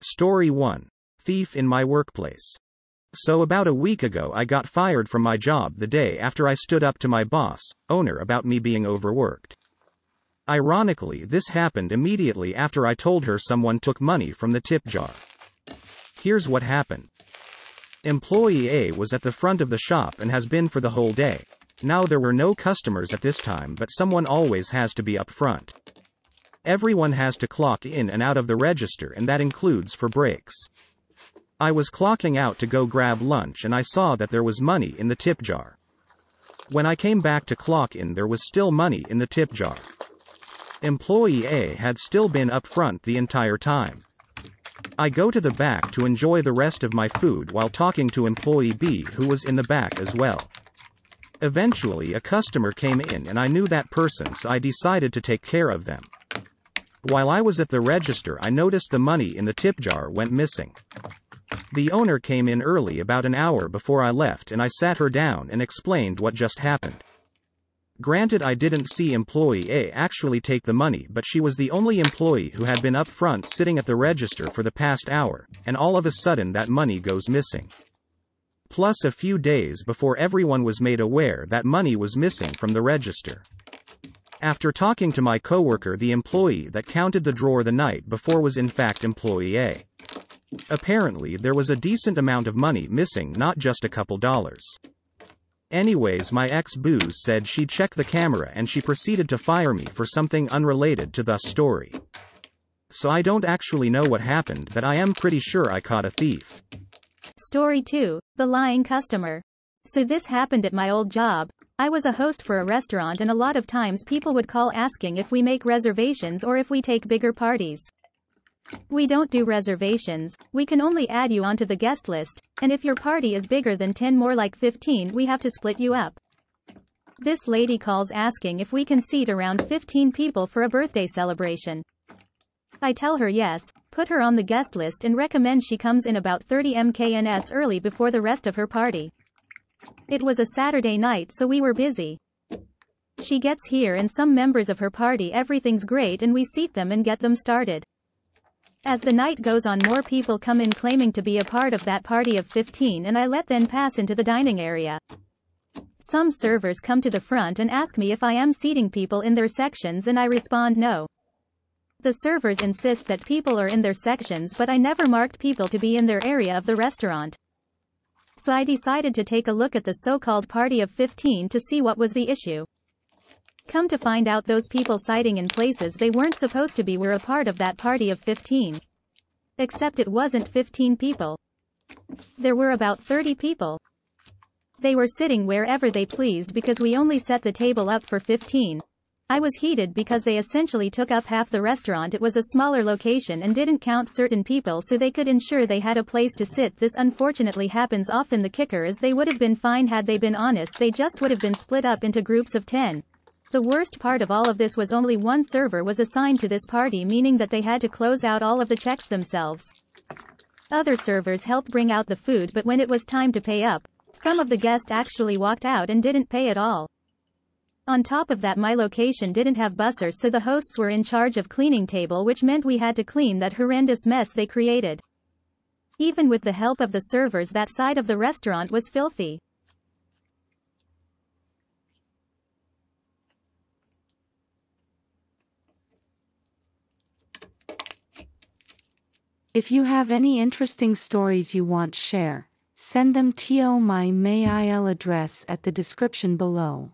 Story 1. Thief in my workplace. So about a week ago I got fired from my job the day after I stood up to my boss, owner, about me being overworked. Ironically, this happened immediately after I told her someone took money from the tip jar. Here's what happened. Employee A was at the front of the shop and has been for the whole day. Now there were no customers at this time, but someone always has to be up front. Everyone has to clock in and out of the register, and that includes for breaks. I was clocking out to go grab lunch and I saw that there was money in the tip jar. When I came back to clock in, there was still money in the tip jar. Employee A had still been up front the entire time. I go to the back to enjoy the rest of my food while talking to employee B, who was in the back as well. Eventually a customer came in and I knew that person, so I decided to take care of them. While I was at the register, I noticed the money in the tip jar went missing. The owner came in early, about an hour before I left, and I sat her down and explained what just happened. Granted, I didn't see employee A actually take the money, but she was the only employee who had been up front sitting at the register for the past hour, and all of a sudden that money goes missing. Plus a few days before, everyone was made aware that money was missing from the register. After talking to my coworker, the employee that counted the drawer the night before was in fact employee A. Apparently there was a decent amount of money missing, not just a couple dollars. Anyways, my ex-boss said she'd check the camera and she proceeded to fire me for something unrelated to the story. So I don't actually know what happened, but I am pretty sure I caught a thief. Story 2. The lying customer. So this happened at my old job. I was a host for a restaurant, and a lot of times people would call asking if we make reservations or if we take bigger parties. We don't do reservations, we can only add you onto the guest list, and if your party is bigger than 10, more like 15, we have to split you up. This lady calls asking if we can seat around 15 people for a birthday celebration. I tell her yes, put her on the guest list, and recommend she comes in about 30 mkns early before the rest of her party. It was a Saturday night, so we were busy. She gets here and some members of her party, everything's great, and we seat them and get them started. As the night goes on, more people come in claiming to be a part of that party of 15, and I let them pass into the dining area. Some servers come to the front and ask me if I am seating people in their sections, and I respond no. The servers insist that people are in their sections, but I never marked people to be in their area of the restaurant. So I decided to take a look at the so-called party of 15 to see what was the issue. Come to find out, those people siting in places they weren't supposed to be were a part of that party of 15. Except it wasn't 15 people. There were about 30 people. They were sitting wherever they pleased because we only set the table up for 15. I was heated because they essentially took up half the restaurant. It was a smaller location and didn't count certain people so they could ensure they had a place to sit. This unfortunately happens often. The kicker is they would have been fine had they been honest. They just would have been split up into groups of 10. The worst part of all of this was only one server was assigned to this party, meaning that they had to close out all of the checks themselves. Other servers helped bring out the food, but when it was time to pay up, some of the guests actually walked out and didn't pay at all. On top of that, my location didn't have bussers, so the hosts were in charge of cleaning table, which meant we had to clean that horrendous mess they created. Even with the help of the servers, that side of the restaurant was filthy. If you have any interesting stories you want share, send them to my mail address at the description below.